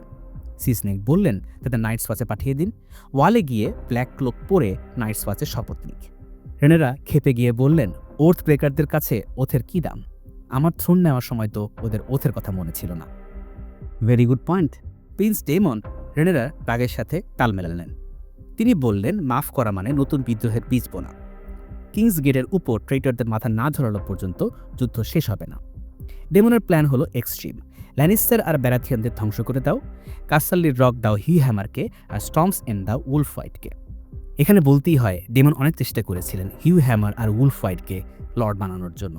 সিসনেক বললেন, তাদের নাইটস ওয়াচে পাঠিয়ে দিন। ওয়ালে গিয়ে ব্ল্যাক ক্লোক পরে নাইটস ওয়াচে শপথ নিক। রেনেরা খেপে গিয়ে বললেন, ওর্থ ব্রেকারদের কাছে ওথের কি দাম? আমার থ্রোন নেওয়ার সময় তো ওদের ওথের কথা মনে ছিল না। Very good point. Prince Daemon রেনেরার রাগের সাথে তাল মেলালেন। তিনি বললেন, মাফ করা মানে নতুন বিদ্রোহের বীজ বোনা। কিংস গেটের উপর ট্রেইটরদের মাথা না ধরানো পর্যন্ত যুদ্ধ শেষ হবে না। ডেমনের প্ল্যান হলো এক্সট্রিম। ল্যানিস্টার আর ব্যারাথিয়ানদের ধ্বংস করে দাও, কাসাল্লির রক দাও হিউ হ্যামারকে, আর স্টর্মস এন্ড দাও উলফ হোয়াইটকে। এখানে বলতেই হয় ডেমন অনেক চেষ্টা করেছিলেন হিউ হ্যামার আর উলফ হোয়াইটকে লর্ড বানানোর জন্য।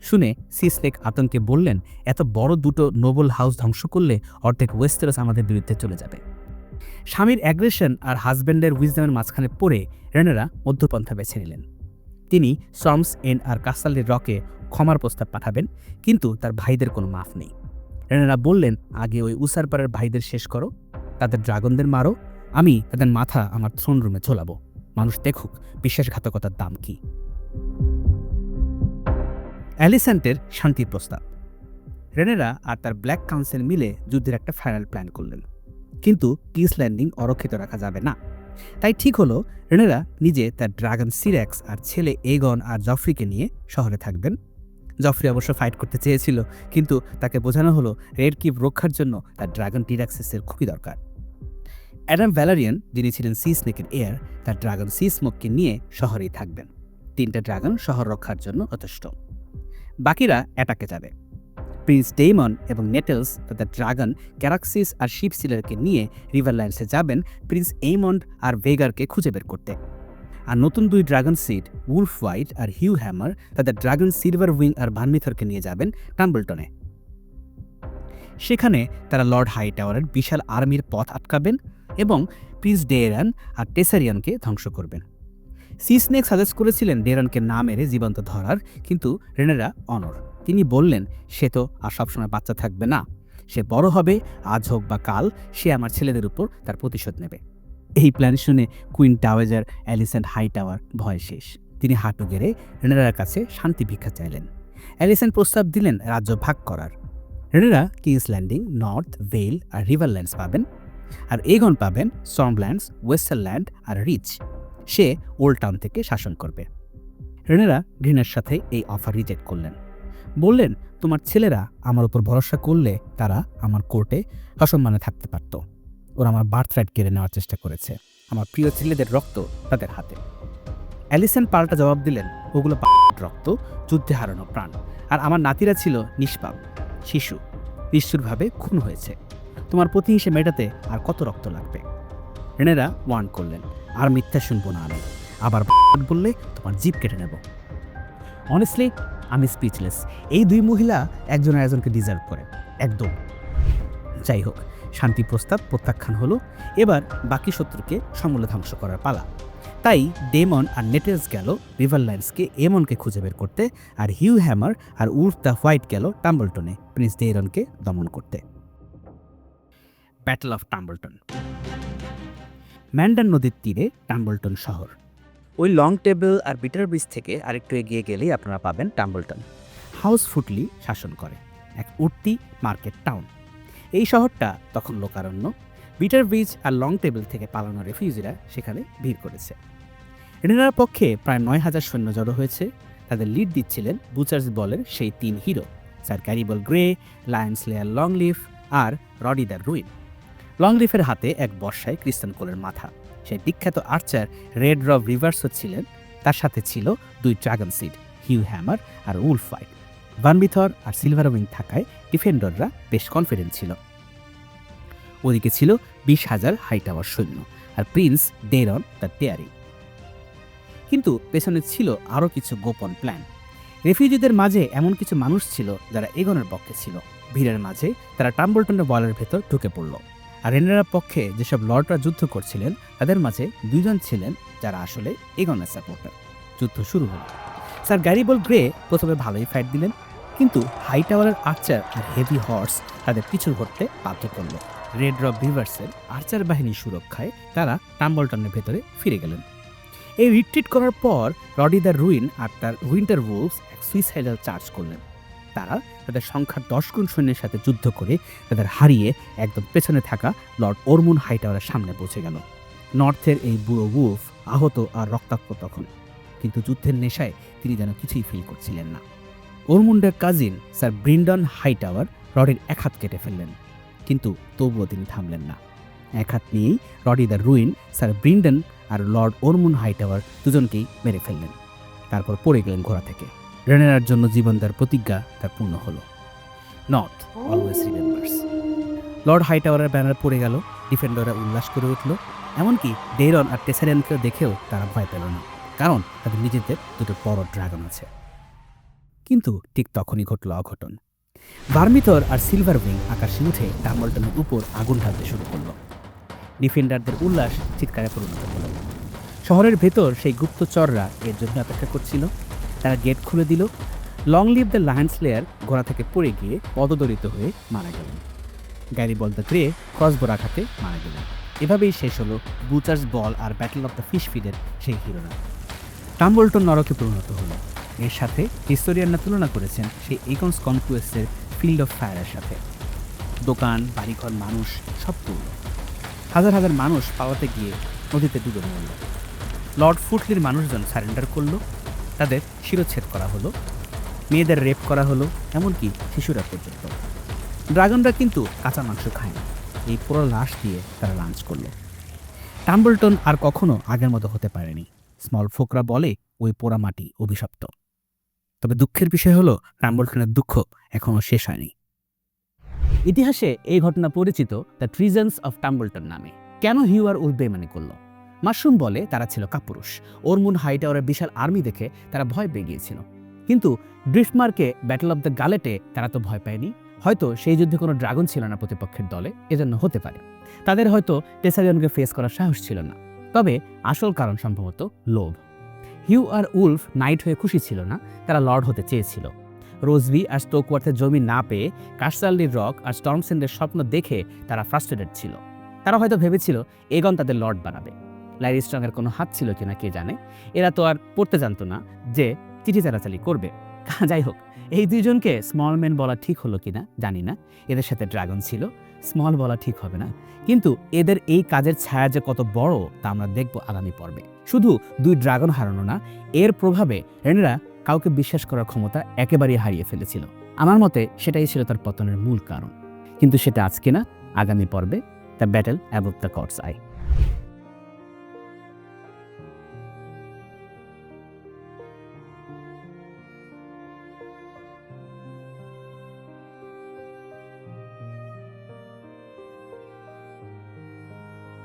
শুনে সিসলেক আতঙ্কে বললেন, এত বড় দুটো নোবেল হাউস ধ্বংস করলে অর্ধেক ওয়েস্টারস আমাদের বিরুদ্ধে চলে যাবে। স্বামীর অ্যাগ্রেশন আর হাজব্যান্ডের উইজডমের মাঝখানে পড়ে রেনেরা মধ্যপন্থা বেছে নিলেন। তিনি স্টর্মস এন্ড আর কাসাল্লির রকে ক্ষমার প্রস্তাব পাঠাবেন, কিন্তু তার ভাইদের কোনো মাফ নেই। রেনেরা বললেন, আগে ওই উসারপাড়ার ভাইদের শেষ করো, তাদের ড্রাগনদের মারো, আমি তাদের মাথা আমার থ্রোন রুমে ঝোলাবো, মানুষ দেখুক বিশ্বাসঘাতকতার দাম কি। অ্যালিসেন্টের শান্তির প্রস্তাব। রেনেরা আর তার ব্ল্যাক কাউন্সিল মিলে যুদ্ধের একটা ফাইনাল প্ল্যান করলেন, কিন্তু কিংস ল্যান্ডিং অরক্ষিত রাখা যাবে না। তাই ঠিক হলো রেনেরা নিজে তার ড্রাগন সিরেক্স আর ছেলে এগন আর জফরিকে নিয়ে শহরে থাকবেন। জফরি অবশ্য ফাইট করতে চেয়েছিল, কিন্তু তাকে বোঝানো হলো রেড কিপ রক্ষার জন্য তার ড্রাগন টিরাক্সিসের খুবই দরকার। অ্যাডাম ভ্যালারিয়ান, যিনি ছিলেন সি স্নেকের এয়ার, তার ড্রাগন সি স্মোককে নিয়ে শহরেই থাকবেন। 3টে ড্রাগন শহর রক্ষার জন্য যথেষ্ট। বাকিরা অ্যাটাকে যাবে। প্রিন্স ডেমন এবং নেটেলস তাদের ড্রাগন ক্যারাক্সিস আর শিপসিলারকে নিয়ে রিভারল্যান্ডসে যাবেন প্রিন্স এইমন্ড আর ভেগারকে খুঁজে বের করতে। আর নতুন 2 ড্রাগন সিড উলফ হোয়াইট আর হিউ হ্যামার তাদের ড্রাগন সিলভার উইং আর ভানমিথরকে নিয়ে যাবেন টাম্বলটনে। সেখানে তারা লর্ড হাই টাওয়ারের বিশাল আর্মির পথ আটকাবেন এবং প্রিন্স ডেরান আর টেসারিয়ানকে ধ্বংস করবেন। সি স্নেক সাজেস্ট করেছিলেন ডেরানকে না মেরে জীবন্ত ধরার, কিন্তু রেনেরা অনর। তিনি বললেন, সে তো আর সবসময় বাচ্চা থাকবে না, সে বড় হবে, আজ হোক বা কাল সে আমার ছেলেদের উপর তার প্রতিশোধ নেবে। এই প্ল্যান শুনে কুইন ডাওয়েজার অ্যালিসেন্ট হাই টাওয়ার ভয় শেষ। তিনি হাঁটু গেড়ে রেনেরার কাছে শান্তি ভিক্ষা চাইলেন। অ্যালিসেন্ট প্রস্তাব দিলেন রাজ্য ভাগ করার। রেনেরা কিংস ল্যান্ডিং, নর্থ, ভেল আর রিভারল্যান্ডস পাবেন, আর এগন পাবেন স্টর্মল্যান্ডস, ওয়েস্টারল্যান্ড আর রিচ। সে ওল্ড টাউন থেকে শাসন করবে। রেনেরা ঘৃণার সাথে এই অফার রিজেক্ট করলেন। বললেন, তোমার ছেলেরা আমার উপর ভরসা করলে তারা আমার কোর্টে সসম্মানে থাকতে পারত। ওরা আমার বার্থরাইট কেড়ে নেওয়ার চেষ্টা করেছে, আমার প্রিয় ছেলেদের রক্ত তাদের হাতে। অ্যালিসেন্ট পাল্টা জবাব দিলেন, ওগুলো রক্ত, যুদ্ধে হারানো প্রাণ, আর আমার নাতিরা ছিল নিষ্পাপ শিশু, নিষ্ঠুরভাবে খুন হয়েছে। তোমার প্রতিহিংসা মেটাতে আর কত রক্ত লাগবে? রেনেরা ওয়ার্ন করলেন, আর মিথ্যা শুনবো না আমি, আবার বললে তোমার জিভ কেটে নেব। অনেস্টলি আমি স্পিচলেস। এই 2 মহিলা একজন আরেকজনকে ডিজার্ভ করে একদম। যাই হোক, শান্তি প্রস্তাব প্রত্যাখ্যান হলো। এবার বাকি শত্রুকে সমূলে ধ্বংস করার পালা। তাই ডেমন আর নেটেলস গেল রিভারল্যান্ডসকে এমনকে খুঁজে বের করতে, আর হিউ হ্যামার আর উলফ দ্য হোয়াইট গেল টাম্বলটনে প্রিন্স ডেরনকে দমন করতে। Battle of টাম্বলটন। ম্যান্ডান নদীর তীরে টাম্বলটন শহর। ওই লং টেবল আর বিটার ব্রিজ থেকে আরেকটু এগিয়ে গেলেই আপনারা পাবেন টাম্বলটন। হাউস ফুটলি শাসন করে, এক উঠতি মার্কেট টাউন। এই শহরটা তখন লোকারণ্য। বিটার ব্রিজ আর লং টেবল থেকে পালানো রেফিউজিরা সেখানে ভিড় করেছে। রেনেরার পক্ষে প্রায় 9000 সৈন্য জড়ো হয়েছে। তাদের লিড দিচ্ছিলেন বুচার্স বলের সেই 3 hero, sir Garibald Grey, Lionslayer Longleaf আর রডি দ্য রুইন। লংলিফের হাতে এক বর্ষায় ক্রিস্টান কোলের মাথা। সেই বিখ্যাত আর্চার রেড রব রিভার্সও ছিলেন। তার সাথে ছিল 2 ড্রাগন সিড, হিউ হ্যামার আর উলফ হোয়াইট। ভানমিথর আর সিলভার উইং থাকায় ডিফেন্ডাররা বেশ কনফিডেন্ট ছিল। ওদিকে ছিল 20,000 হাই টাওয়ার সৈন্য আর প্রিন্স ডেরন তার টেয়ারি। কিন্তু পেছনে ছিল আরও কিছু গোপন প্ল্যান। রেফিউজিদের মাঝে এমন কিছু মানুষ ছিল যারা এগনের পক্ষে ছিল। ভিড়ের মাঝে তারা টাম্বলটনের ওয়ালের ভেতর ঢুকে পড়ল। আর রেনেরার পক্ষে যেসব লর্ডরা যুদ্ধ করছিলেন তাদের মাঝে 2 জন ছিলেন যারা আসলে এগনের সাপোর্টার। যুদ্ধ শুরু হল। স্যার ক্যারিবল গ্রে প্রথমে ভালোই ফাইট দিলেন, কিন্তু হাই টাওয়ারের আর্চার আর হেভি হর্স তাদের পিছু হটতে বাধ্য করল। রেড রব রিভার্সের আর্চার বাহিনীর সুরক্ষায় তারা টাম্বলটনের ভেতরে ফিরে গেলেন। এই রিট্রিট করার পর রডি দ্য রুইন আর তার উইন্টার ওলভস এক সুইসাইডাল চার্জ করলেন। তারা তাদের সংখ্যার 10 গুণ সৈন্যের সাথে যুদ্ধ করে তাদের হারিয়ে একদম পেছনে থাকা লর্ড ওরমুন হাই টাওয়ারের সামনে পৌঁছে গেল। নর্থের এই বুড়ো উলফ আহত আর রক্তাক্ত তখন। কিন্তু যুদ্ধের নেশায় তিনি যেন কিছুই ফিল করছিলেন না। ওরমুন্ডের কাজিন স্যার ব্রিন্ডন হাইটাওয়ার রডির এক হাত কেটে ফেললেন, কিন্তু তবুও তিনি থামলেন না। এক হাত নিয়েই Roddy the Ruin sir Bryndon আর লর্ড ওরমুন্ড হাইটাওয়ার দুজনকেই মেরে ফেললেন। তারপর পড়ে গেলেন ঘোড়া থেকে। রেনেরার জন্য জীবন দেওয়ার প্রতিজ্ঞা তার পূর্ণ হলো। North always remembers. লর্ড হাইটাওয়ারের ব্যানার পড়ে গেল, ডিফেন্ডাররা উল্লাস করে উঠল, এমনকি ডেরন আর টেসারিয়ানকেও দেখেও তারা ভয় পেল না, কারণ তাদের নিজেদের দুটো বড় ড্রাগন আছে। কিন্তু ঠিক তখনই ঘটল অঘটন। ভার্মিথর আর সিলভার উইং আকাশে উঠে টাম্বলটনের উপর আগুন ঢালতে শুরু করল। ডিফেন্ডারদের উল্লাস চিৎকারে পরিণত হল। শহরের ভেতর সেই গুপ্তচররা এর জন্য অপেক্ষা করছিল। তারা গেট খুলে দিল। Long live the lion Slayer ঘোড়া থেকে পড়ে গিয়ে পদদলিত হয়ে মারা গেলেন। গ্যারিবল্ড দ্য গ্রে ক্রসবোর আঘাতে মারা গেলেন। এভাবেই শেষ হলো বুচার্স বল আর ব্যাটল অফ দ্য ফিশ ফিডের সেই হিরোরা। টাম্বলটন নরকে পরিণত হলো। এর সাথে হিস্টোরিয়ানরা তুলনা করেছেন সেই এগন্স কনকুয়েস্টের ফিল্ড অফ ফায়ারের সাথে। দোকান, বাড়িঘর, মানুষ সব পুরল। হাজার হাজার মানুষ পাওয়াতে গিয়ে নদীতে ডুবে মরল। লর্ড ফুটলির মানুষজন সারেন্ডার করলো। তাদের শিরচ্ছেদ করা হলো, মেয়েদের রেপ করা হলো, এমনকি শিশুরা পর্যন্ত। ড্রাগনরা কিন্তু কাঁচা মাংস খায় না। এই পুরো লাশ দিয়ে তারা লাঞ্চ করলো। টাম্বলটন আর কখনো আগের মতো হতে পারেনি। স্মল ফোকরা বলে ওই পোড়া মাটি অভিশপ্ত। তবে দুঃখের বিষয় হলো টাম্বলটনের দুঃখ এখনও শেষ হয়নি। ইতিহাসে এই ঘটনা পরিচিত দ্য ট্রিজনস অফ টাম্বলটন নামে। কেন হিউ আর উলফ বেইমানি করল? মাশরুম বলে তারা ছিল কাপুরুষ। ওরমুন্ড হাইটাওয়ারের বিশাল আর্মি দেখে তারা ভয় পেয়ে গিয়েছিল। কিন্তু ড্রিফটমার্কে ব্যাটল অফ দ্য গালেটে তারা তো ভয় পায়নি। হয়তো সেই যুদ্ধে কোনো ড্রাগন ছিল না প্রতিপক্ষের দলে, এজন্য হতে পারে। তাদের হয়তো টেসারিয়নকে ফেস করার সাহস ছিল না। তবে আসল কারণ সম্ভবত লোভ। হিউ আর উলফ নাইট হয়ে খুশি ছিল না, তারা লর্ড হতে চেয়েছিল। রোজবি আর স্টোকওয়ার্থের জমি না পেয়ে কাস্টারলির রক আর স্টর্মসেন্ডের স্বপ্ন দেখে তারা ফ্রাস্ট্রেটেড ছিল। তারা হয়তো ভেবেছিল এগন তাদের লর্ড বানাবে। লাইরিস্ট্রংয়ের কোনো হাত ছিল কিনা কে জানে। এরা তো আর পড়তে জানতো না যে চিঠি চালাচালি করবে। যাই হোক, এই দুইজনকে স্মল ম্যান বলা ঠিক হলো কিনা জানি না। এদের সাথে ড্রাগন ছিল, স্মল বলা ঠিক হবে না। কিন্তু এদের এই কাজের ছায়া যে কত বড় তা আমরা দেখব আগামী পর্বে। শুধু দুই ড্রাগন হারানো না, এর প্রভাবে রেনেরা কাউকে বিশ্বাস করার ক্ষমতা একেবারেই হারিয়ে ফেলেছিল। আমার মতে সেটাই ছিল তার পতনের মূল কারণ। কিন্তু সেটা আজকে না, আগামী পর্বে the battle above the god's I.